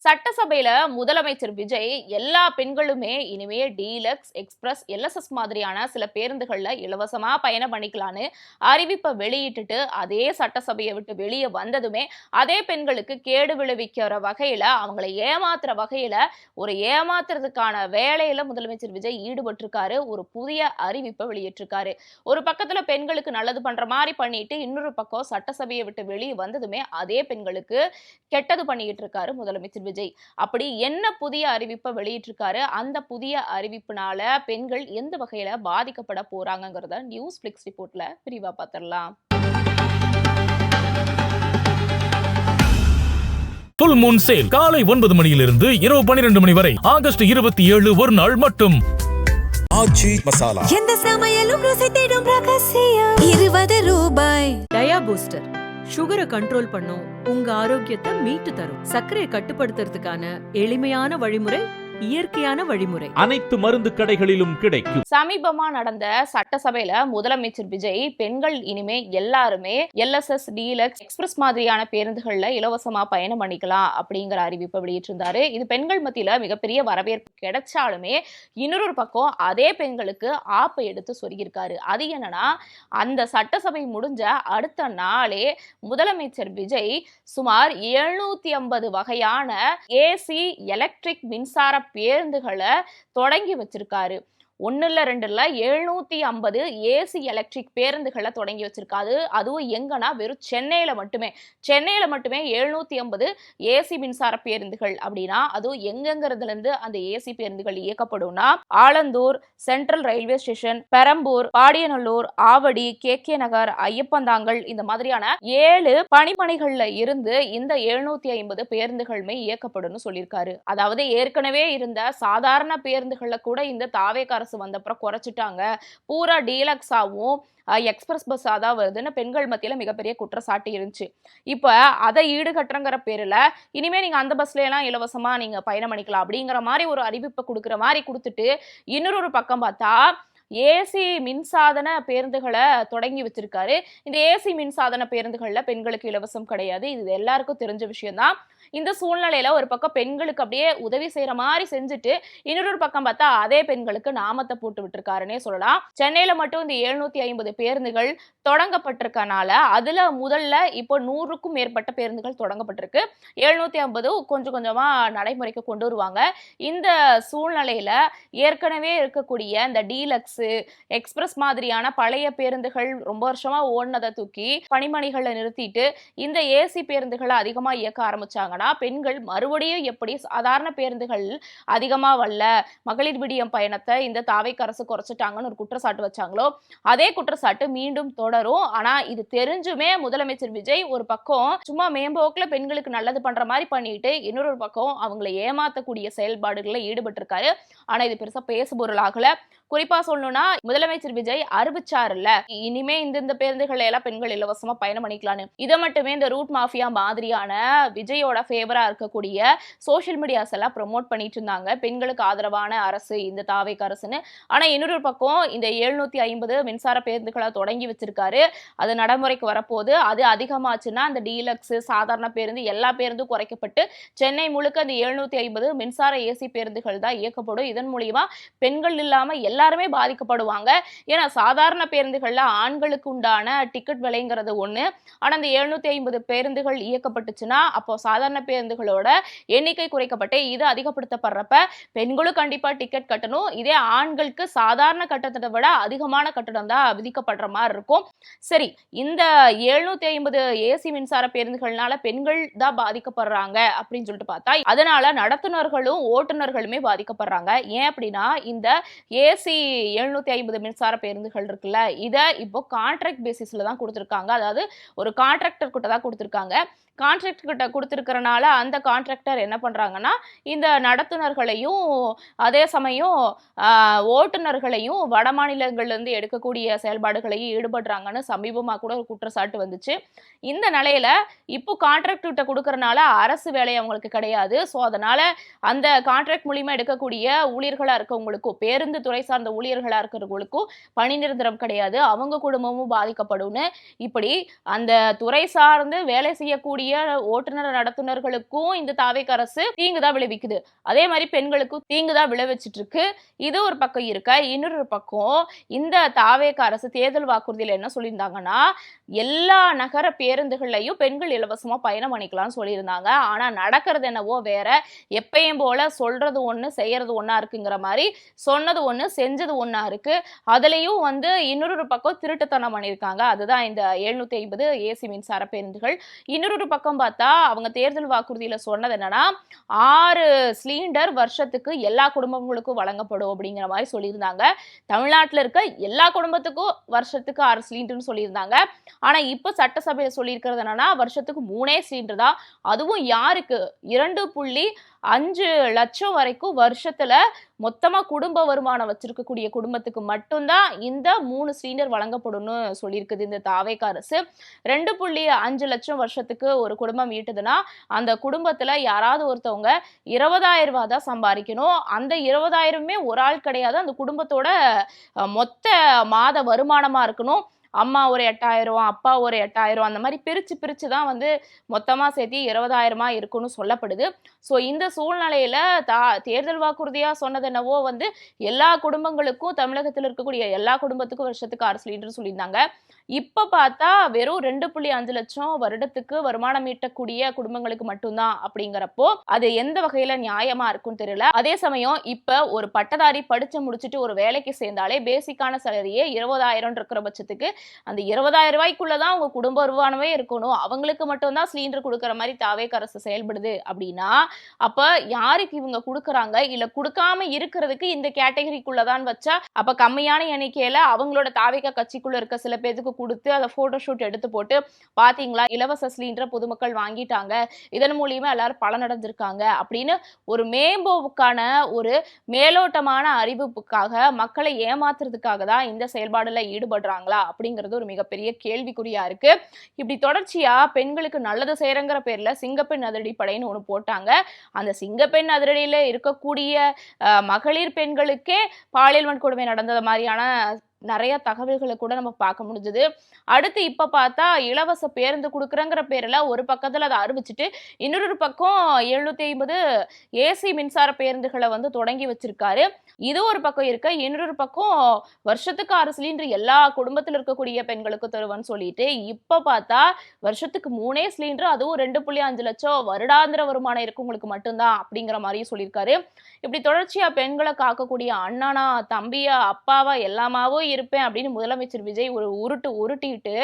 சட்டசபையில முதலமைச்சர் விஜய் எல்லா பெண்களுமே இனிமே டீலக்ஸ், எக்ஸ்பிரஸ், எல்எஸ்எஸ் மாதிரியான சில பேருந்துகள்ல இலவசமா பயணம் பண்ணிக்கலான்னு அறிவிப்பை வெளியிட்டுட்டு அதே சட்டசபையை விட்டு வெளியே வந்ததுமே அதே பெண்களுக்கு கேடு விளைவிக்கிற வகையில அவங்கள ஏமாத்துற வகையில ஒரு ஏமாத்துறதுக்கான வேலையில முதலமைச்சர் விஜய் ஈடுபட்டிருக்காரு. ஒரு புதிய அறிவிப்பை வெளியிட்டிருக்காரு. ஒரு பக்கத்துல பெண்களுக்கு நல்லது பண்ற மாதிரி பண்ணிட்டு இன்னொரு பக்கம் சட்டசபையை விட்டு வெளியே வந்ததுமே அதே பெண்களுக்கு கெட்டது பண்ணிக்கிட்டு இருக்காரு முதலமைச்சர் விஜய். அப்படி என்ன புதிய அறிவிப்பை வெளியிட்டிருக்காரு, அந்த புதிய அறிவிப்புனால பெண்கள் எந்த வகையில பாதிக்கப்பட போறாங்கங்கிறத நியூஸ் பிளிக்ஸ் ரிப்போர்ட்ல விரிவா பார்த்திடலாம். புல் மூன் சேல் காலை 9 மணியிலிருந்து இரவு 12 மணி வரை ஆகஸ்ட் 27 ஒரு நாள் மட்டும். ஆச்சி மசாலா எந்த சமையலும் ருசி தேடும் ரகசியம் 20 ரூபாய். டயா பூஸ்டர் சுகரை கண்ட்ரோல் பண்ணும், உங்க ஆரோக்கியத்தை மீட்டு தரும். சர்க்கரையை கட்டுப்படுத்துறதுக்கான எளிமையான வழிமுறை, இயற்கையான வழிமுறை. அனைத்து மருந்து கடைகளிலும் கிடைக்கும். சமீபமா நடந்த சட்டசபையில முதலமைச்சர் விஜய் பெண்கள் இனிமே எல்லாருமே எல்எஸ்எஸ், டீலக்ஸ், எக்ஸ்பிரஸ் மாதிரியான பேருந்துகள்ல இலவசமா பயணம் பண்ணிக்கலாம் அப்படிங்கிற அறிவிப்பை வெளியிட்டிருந்தாரு. இது பெண்கள் மத்தியில மிகப்பெரிய வரவேற்பு கிடைச்சாலுமே இன்னொரு பக்கம் அதே பெண்களுக்கு ஆப்பை எடுத்து சொருகியிருக்காரு. அது என்னன்னா, அந்த சட்டசபை முடிஞ்ச அடுத்த நாளே முதலமைச்சர் விஜய் சுமார் 750 வகையான ஏசி, எலக்ட்ரிக் மின்சார பேருந்துகளை தொடங்கி வச்சிருக்காரு. 1 இல்ல 2 இல்ல 750 ஏசி எலக்ட்ரிக் பேருந்துகளை தொடங்கி வச்சிருக்காது. அதுவும் எங்கன்னா வெறும் சென்னையில மட்டுமே 750 ஏசி மின்சார பேருந்துகள். அப்படின்னா அதுவும் எங்கெங்கிறதுல இருந்து அந்த ஏசி பேருந்துகள் இயக்கப்படும்னா, Alandur, central railway station, Perambur, Padiyanallur, Avadi, K Nagar, Iyyappanthangal, இந்த மாதிரியான 7 பணிமனைகள்ல இருந்து இந்த 750 பேருந்துகளுமே இயக்கப்படும் சொல்லியிருக்காரு. அதாவது ஏற்கனவே இருந்த சாதாரண பேருந்துகள்ல கூட இந்த தாவேக வந்தப்புறம் குறைச்சிட்டாங்க, பூரா டீலக்ஸாவும் எக்ஸ்பிரஸ் பஸ்ஸா தான் வருதுன்னு பெண்கள் மத்தியில மிகப்பெரிய குற்றச்சாட்டு இருந்துச்சு. இப்ப அதை ஈடுகட்டுறங்கிற பேர்ல இனிமே நீங்க அந்த பஸ்ல எல்லாம் இலவசமா நீங்க பயணம் பண்ணிக்கலாம் அப்படிங்கிற மாதிரி ஒரு அறிவிப்பை கொடுக்குற மாதிரி கொடுத்துட்டு, இன்னொரு பக்கம் பார்த்தா ஏசி மின்சாதன பேருந்துகளை தொடங்கி வச்சிருக்காரு. இந்த ஏசி மின்சாதன பேருந்துகள்ல பெண்களுக்கு இலவசம் கிடையாது. இது எல்லாருக்கும் தெரிஞ்ச விஷயம் தான். இந்த சூழ்நிலையில ஒரு பக்கம் பெண்களுக்கு அப்படியே உதவி செய்யற மாதிரி செஞ்சுட்டு இன்னொரு பக்கம் பார்த்தா அதே பெண்களுக்கு நாமத்தை போட்டு விட்டுருக்காருன்னே சொல்லலாம். சென்னையில மட்டும் இந்த 750 பேருந்துகள் தொடங்கப்பட்டிருக்கனால அதுல முதல்ல இப்போ 100க்கும் மேற்பட்ட பேருந்துகள் தொடங்கப்பட்டிருக்கு. 750 கொஞ்சம் கொஞ்சமா நடைமுறைக்கு கொண்டு வருவாங்க. இந்த சூழ்நிலையில ஏற்கனவே இருக்கக்கூடிய இந்த டீலக்ஸ், எக்ஸ்பிரஸ் மாதிரியான பழைய பேருந்துகள் ரொம்ப வருஷமா ஓடினதை தூக்கி பணிமனைகளை நிறுத்திட்டு இந்த ஏசி பேருந்துகளை அதிகமா இயக்க ஆரம்பிச்சாங்கன்னா பெண்கள் மறுபடியும் எப்படி சாதாரண பேருந்துகள் அதிகமா வரல, மகளிர் விடியம் பயணத்தை இந்த தாவேக அரசு குறைச்சிட்டாங்கன்னு ஒரு குற்றச்சாட்டு வச்சாங்களோ அதே குற்றச்சாட்டு மீண்டும் தொடரும். ஆனா இது தெரிஞ்சுமே முதலமைச்சர் விஜய் ஒரு பக்கம் சும்மா மேம்போக்குல பெண்களுக்கு நல்லது பண்ற மாதிரி பண்ணிட்டு இன்னொரு பக்கம் அவங்களை ஏமாத்தக்கூடிய செயல்பாடுகளில் ஈடுபட்டு இருக்காரு. ஆனா இது பெருசா பேசுபொருள் ஆகல. குறிப்பா சொல்லணும்னா, முதலமைச்சர் விஜய் அறிவிச்சாருல்ல, இனிமே இந்த பேருந்துகளை எல்லாம் பெண்கள் இலவசமா பயணம் பண்ணிக்கலான்னு. இதை மட்டுமே இந்த ரூட் மாஃபியா மாதிரியான விஜயோட ஃபேவரா இருக்கக்கூடிய சோசியல் மீடியாஸ் எல்லாம் ப்ரொமோட் பண்ணிட்டு இருந்தாங்க, பெண்களுக்கு ஆதரவான அரசு இந்த தாவேக அரசுன்னு. ஆனா இன்னொரு பக்கம் இந்த 750 மின்சார பேருந்துகளை தொடங்கி வச்சிருக்காரு. அது நடைமுறைக்கு வரப்போது. அது அதிகமாச்சுன்னா அந்த டீலக்ஸ், சாதாரண பேருந்து எல்லா பேருந்தும் குறைக்கப்பட்டு சென்னை முழுக்க அந்த 750 மின்சார ஏசி பேருந்துகள் தான் இயக்கப்படும். இதன் மூலியமா பெண்கள் இல்லாம எல்லாருமே பாதிக்கப்படுவாங்க. ஏன்னா சாதாரண பேருந்துகள்ல ஆண்களுக்கு உண்டான டிக்கெட் விலைங்கிறது ஒண்ணு. ஆனா அந்த 750 பேருந்துகள் இயக்கப்பட்டுச்சுன்னா அப்போ சாதாரண பேருந்துகளோட எண்ணிக்கை குறைக்கப்பட்டு இது அதிகப்படுத்தப்படுறப்ப பெண்களும் கண்டிப்பா டிக்கெட் கட்டணும். இதே ஆண்களுக்கு சாதாரண கட்டணத்தை விட அதிகமான கட்டணம் தான் விதிக்கப்படுற மாதிரி இருக்கும். சரி, இந்த 750 ஏசி மின்சார பேருந்துகள்னால பெண்கள் தான் பாதிக்கப்படுறாங்க அப்படின்னு சொல்லிட்டு பார்த்தா, அதனால நடத்துனர்களும் ஓட்டுநர்களுமே பாதிக்கப்படுறாங்க. ஏன் அப்படின்னா, இந்த ஏசி 750 மின்சார பேருந்துகள் இருக்குல்ல, இதை இப்போ கான்ட்ராக்ட் பேசிஸ்ல தான் கொடுத்துருக்காங்க. அதாவது ஒரு கான்ட்ராக்டர் கிட்ட தான் கொடுத்துருக்காங்க. கான்ட்ராக்ட் கிட்ட கொடுத்துருக்கறனால அந்த கான்ட்ராக்டர் என்ன பண்றாங்கன்னா, இந்த நடத்துனர்களையும் அதே சமயம் ஓட்டுநர்களையும் வட மாநிலங்கள்ல இருந்து எடுக்கக்கூடிய செயல்பாடுகளையும் ஈடுபடுறாங்கன்னு சமீபமா கூட ஒரு குற்றச்சாட்டு வந்துச்சு. இந்த நிலையில இப்போ கான்ட்ராக்ட் கிட்ட கொடுக்கறனால அரசு வேலை அவங்களுக்கு கிடையாது. ஸோ அதனால அந்த கான்ட்ராக்ட் மூலியமா எடுக்கக்கூடிய ஊழியர்களா இருக்கவங்களுக்கும், பேருந்து துறை சார்ந்த ஊழியர்களா இருக்கிறவங்களுக்கும் பணி நிரந்தரம் கிடையாது. அவங்க குடும்பமும் பாதிக்கப்படும்னு இப்படி அந்த துறை சார்ந்து வேலை செய்யக்கூடிய ஓட்டுநர், நடத்துனர் தொழிலாளர்களுக்கும் இந்த தாவேக அரசு தீங்குதான் விளைவிக்குது, அதே மாதிரி பெண்களுக்கும் தீங்குதான் விளைவிச்சிட்டு இருக்கு. இது ஒரு பக்கம் இருக்க, இன்னொரு பக்கம் இந்த தாவேக அரசு தேர்தல் வாக்குறுதியில என்ன சொல்லியிருந்தாங்கன்னா, எல்லா நகர பேருந்துகள்லையும் பெண்கள் இலவசமா பயணம் பண்ணிக்கலாம்னு சொல்லியிருந்தாங்க. ஆனா நடக்கிறது என்னவோ வேற. எப்பயும் போல சொல்றது ஒண்ணு செய்யறது ஒண்ணா இருக்குங்கிற மாதிரி, சொன்னது ஒண்ணு செஞ்சது ஒண்ணா இருக்கு. அதுலயும் இன்னொரு பக்கம் திருட்டுத்தனம் பண்ணியிருக்காங்க. அதுதான் இந்த 750 ஏசி மின்சார பேருந்துகள். இன்னொரு பக்கம் பார்த்தா அவங்க தேர்தல் வாக்குறுதியில சொன்னது என்னன்னா, 6 சிலிண்டர் வருஷத்துக்கு எல்லா குடும்பங்களுக்கும் வழங்கப்படும் அப்படிங்கிற மாதிரி சொல்லியிருந்தாங்க. தமிழ்நாட்டில் இருக்க எல்லா குடும்பத்துக்கும் வருஷத்துக்கு 6 சிலிண்டர்னு சொல்லியிருந்தாங்க. ஆனா இப்ப சட்டசபையில சொல்லியிருக்கிறது என்னன்னா, வருஷத்துக்கு 3 சிலிண்டர் தான். அதுவும் யாருக்கு 2.5 லட்சம் வரைக்கும் வருஷத்துல மொத்தமா குடும்ப வருமானம் வச்சிருக்கக்கூடிய குடும்பத்துக்கு மட்டும்தான் இந்த 3 சிலிண்டர் வழங்கப்படும்னு சொல்லியிருக்குது இந்த தாவேக அரசு. 2.5 லட்சம் வருஷத்துக்கு ஒரு குடும்பம் ஈட்டுதுன்னா அந்த குடும்பத்துல யாராவது ஒருத்தவங்க 20,000 ரூபாய் தான் சம்பாதிக்கணும். அந்த 20,000மே ஒரு ஆள் கிடையாது, அந்த குடும்பத்தோட மொத்த மாத வருமானமா இருக்கணும். அம்மா ஒரு 8,000, அப்பா ஒரு 8,000, அந்த மாதிரி பிரிச்சு தான் மொத்தமா சேர்த்து 20,000 இருக்குன்னு சொல்லப்படுது. ஸோ இந்த சூழ்நிலையில தேர்தல் வாக்குறுதியா சொன்னது என்னவோ எல்லா குடும்பங்களுக்கும், தமிழகத்தில் இருக்கக்கூடிய எல்லா குடும்பத்துக்கும் வருஷத்துக்கு 6 சிலிண்டர் சொல்லியிருந்தாங்க. இப்ப பார்த்தா வெறும் 2.5 லட்சம் வருடத்துக்கு வருமானம் ஈட்டக்கூடிய குடும்பங்களுக்கு மட்டும்தான் அப்படிங்கிறப்போ அது எந்த வகையில நியாயமா இருக்கும்னு தெரியல. அதே சமயம் இப்ப ஒரு பட்டதாரி படிச்சு முடிச்சுட்டு ஒரு வேலைக்கு சேர்ந்தாலே பேசிக்கான சேலரியே 20,000 இருக்கிற பட்சத்துக்கு அந்த 20,000 ரூபாய்க்குள்ளதான் அவங்க குடும்ப வருமானமே இருக்கணும், அவங்களுக்கு மட்டும்தான் சிலிண்டர் கொடுக்கற மாதிரி தாவேக அரசு செயல்படுது அப்படின்னா, அப்ப யாருக்கு இவங்க கொடுக்கறாங்க? இல்ல கொடுக்காம இருக்கிறதுக்கு இந்த கேட்டகரிக்குள்ளதான் வச்சா அப்ப கம்மியான எண்ணிக்கையில அவங்களோட தாவேக கட்சிக்குள்ள இருக்க சில பேருக்கு கொடுத்து அதை போட்டோ ஷூட் எடுத்து போட்டு, பாத்தீங்களா இலவச சிலிண்டர் பொதுமக்கள் வாங்கிட்டாங்க, இதன் மூலியமா எல்லாரும் பலனடைஞ்சிருக்காங்க அப்படின்னு ஒரு மேம்போவுக்கான ஒரு மேலோட்டமான அறிவிப்புக்காக மக்களை ஏமாத்துறதுக்காக தான் இந்த செயல்பாடுல ஈடுபடுறாங்களா அப்படிங்கிறது ஒரு மிகப்பெரிய கேள்விக்குறியா இருக்கு. இப்படி தொடர்ச்சியா பெண்களுக்கு நல்லது செய்யறங்கிற பேர்ல சிங்கப்பெண் அதிரடி படைன்னு ஒண்ணு போட்டாங்க. அந்த சிங்கப்பெண் அதிரடியில இருக்கக்கூடிய மகளிர் பெண்களுக்கே பாலியல் வன்கொடுமை நடந்தது மாதிரியான நிறைய தகவல்களை கூட நம்ம பார்க்க முடிஞ்சது. அடுத்து இப்ப பார்த்தா இலவச பேருந்து கொடுக்குறங்கிற பேர்ல ஒரு பக்கத்துல அதை அறிவிச்சுட்டு இன்னொரு பக்கம் 750 ஏசி மின்சார பேருந்துகளை தொடங்கி வச்சிருக்காரு. இது ஒரு பக்கம் இருக்க, இன்னொரு பக்கம் வருஷத்துக்கு 6 சிலிண்டர் எல்லா குடும்பத்தில் இருக்கக்கூடிய பெண்களுக்கு தருவான்னு சொல்லிட்டு இப்ப பார்த்தா வருஷத்துக்கு 3 சிலிண்டர், அதுவும் 2.5 லட்சம் வருடாந்திர வருமானம் இருக்கவங்களுக்கு மட்டும்தான் அப்படிங்கிற மாதிரியும் சொல்லியிருக்காரு. இப்படி தொடர்ச்சியா பெண்களை காக்கக்கூடிய அண்ணனா, தம்பியா, அப்பாவா எல்லாமாவும் இருப்பேன் அப்படின்னு முதலமைச்சர் விஜய் ஒரு உருட்டிட்டு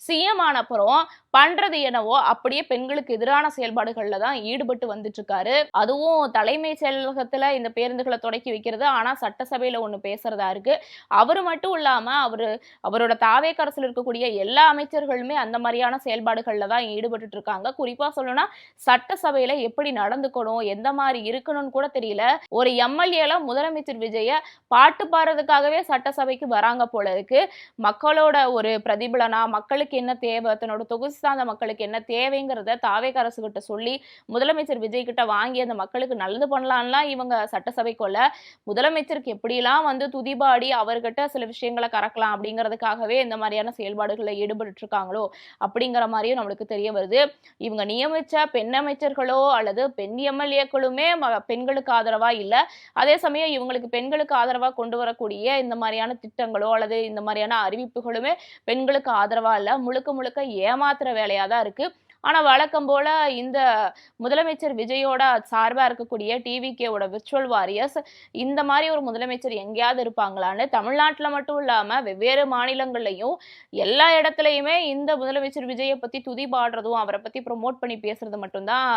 சிஎம் ஆன அப்புறம் பண்றது என்னவோ அப்படியே பெண்களுக்கு எதிரான செயல்பாடுகள்ல தான் ஈடுபட்டு வந்துட்டு இருக்காரு. அதுவும் தலைமை செயலகத்துல இந்த பேருந்துகளை தொடக்கி வைக்கிறது, ஆனா சட்டசபையில ஒண்ணு பேசுறதா இருக்கு. அவரு மட்டும் இல்லாம அவரோட தாவேக அரசுல இருக்கக்கூடிய எல்லா அமைச்சர்களுமே அந்த மாதிரியான செயல்பாடுகள்ல தான் ஈடுபட்டு இருக்காங்க. குறிப்பா சொல்லணும்னா சட்டசபையில எப்படி நடந்துக்கணும், எந்த மாதிரி இருக்கணும்னு கூட தெரியல. ஒரு எம்எல்ஏல முதலமைச்சர் விஜய பாட்டு பாடுறதுக்காகவே சட்டசபைக்கு வராங்க போல இருக்கு. மக்களோட ஒரு பிரதிபலனா, மக்களுக்கு என்ன தேவை, தன்னோட தொகுதி சார்ந்த மக்களுக்கு என்ன தேவைங்கிறத தாவேக அரசு கிட்ட சொல்லி முதலமைச்சர் விஜய் கிட்ட வாங்கி அந்த மக்களுக்கு நல்லது பண்ணலாம்லாம் இவங்க சட்டசபைக்குள்ள முதலமைச்சருக்கு எப்படிலாம் துதிபாடி அவர்கிட்ட சில விஷயங்களை கறக்கலாம் அப்படிங்கிறதுக்காகவே இந்த மாதிரியான செயல்பாடுகளில் ஈடுபட்டு இருக்காங்களோ அப்படிங்கிற மாதிரியும் நம்மளுக்கு தெரிய வருது. இவங்க நியமிச்ச பெண் அமைச்சர்களோ அல்லது பெண் எம்எல்ஏக்களுமே பெண்களுக்கு ஆதரவா இல்லை. அதே சமயம் இவங்களுக்கு பெண்களுக்கு ஆதரவா கொண்டு வரக்கூடிய இந்த மாதிரியான திட்டங்களோ அல்லது இந்த மாதிரியான அறிவிப்புகளுமே பெண்களுக்கு ஆதரவா இல்லை. முழுக்க ஏமாத்துற வேலையா தான் இருக்கு. ஆனா வழக்கம் போல இந்த முதலமைச்சர் விஜயோட சார்பா இருக்கக்கூடிய டிவிகேவோட விர்ச்சுவல் வாரியர்ஸ் இந்த மாதிரி ஒரு முதலமைச்சர் எங்கேயாவது இருப்பாங்களான்னு தமிழ்நாட்டுல மட்டும் இல்லாம வெவ்வேறு மாநிலங்கள்லயும் எல்லா இடத்துலயுமே இந்த முதலமைச்சர் விஜயை பத்தி துதி பாடுறதும் அவரை பத்தி ப்ரொமோட் பண்ணி பேசுறது மட்டும்தான்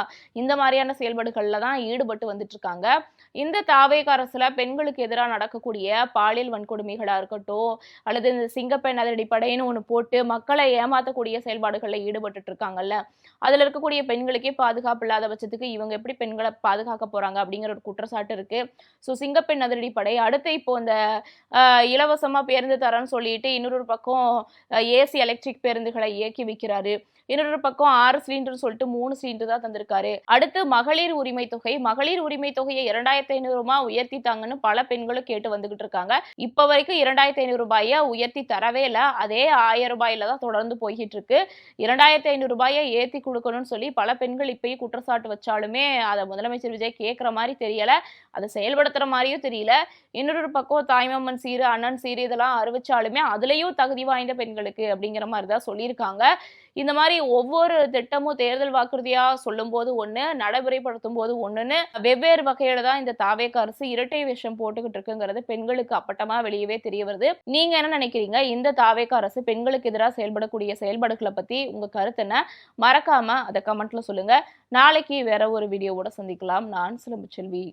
இந்த மாதிரியான செயல்பாடுகள்ல தான் ஈடுபட்டு வந்துட்டு இருக்காங்க. இந்த தாவேக அரசுல பெண்களுக்கு எதிராக நடக்கக்கூடிய பாலியல் வன்கொடுமைகளா இருக்கட்டும் அல்லது இந்த சிங்கப்பெண் அதிரடி படைன்னு ஒண்ணு போட்டு மக்களை ஏமாத்தக்கூடிய செயல்பாடுகள்ல ஈடுபட்டு இருக்காங்கல்ல, அதுல இருக்கக்கூடிய பெண்களுக்கே பாதுகாப்பு இல்லாத பட்சத்துக்கு இவங்க எப்படி பெண்களை பாதுகாக்க போறாங்க அப்படிங்கிற ஒரு குற்றச்சாட்டு இருக்கு. ஸோ சிங்கப்பெண் அதிரடி படை அடுத்து இப்போ இந்த இலவசமா பேருந்து தரேன்னு சொல்லிட்டு இன்னொரு பக்கம் ஏசி எலக்ட்ரிக் பேருந்துகளை இயக்கி வைக்கிறாரு. இன்னொரு பக்கம் 6 சிலிண்டர் சொல்லிட்டு 3 சிலிண்டர் தான் தந்திருக்காரு. அடுத்து மகளிர் உரிமை தொகை, மகளிர் உரிமை தொகையை 2500 ரூபாய் உயர்த்தி தாங்கன்னு பல பெண்களும் கேட்டு வந்துகிட்டு இருக்காங்க. இப்ப வரைக்கும் 2500 ரூபாயை உயர்த்தி தரவே இல்ல. அதே 1000 ரூபாயில தான் தொடர்ந்து போய்கிட்டு இருக்கு. 2500 ரூபாயை ஏத்தி கொடுக்கணும்னு சொல்லி பல பெண்கள் இப்பயும் குற்றச்சாட்டு வச்சாலுமே அதை முதலமைச்சர் விஜய் கேட்கிற மாதிரி தெரியல, அதை செயல்படுத்துற மாதிரியும் தெரியல. இன்னொரு பக்கம் தாய்மாமன் சீரு, அண்ணன் சீரு இதெல்லாம் அறிவிச்சாலுமே அதுலயும் தகுதி வாய்ந்த பெண்களுக்கு அப்படிங்கிற மாதிரி தான் சொல்லியிருக்காங்க. இந்த மாதிரி ஒவ்வொரு திட்டமும் தேர்தல் வாக்குறுதியா சொல்லும் போது ஒண்ணு, நடைமுறைப்படுத்தும் போது ஒண்ணுன்னு வெவ்வேறு வகையில தான் இந்த தாவேக அரசு இரட்டை வேஷம் போட்டுக்கிட்டு இருக்குங்கிறது பெண்களுக்கு அப்பட்டமா வெளியவே தெரிய வருது. நீங்க என்ன நினைக்கிறீங்க? இந்த தாவேக அரசு பெண்களுக்கு எதிராக செயல்படக்கூடிய செயல்பாடுகளை பத்தி உங்க கருத்து என்ன? மறக்காம அதை கமெண்ட்ல சொல்லுங்க. நாளைக்கு வேற ஒரு வீடியோவோட சந்திக்கலாம். நான் சிலம்பு செல்வி.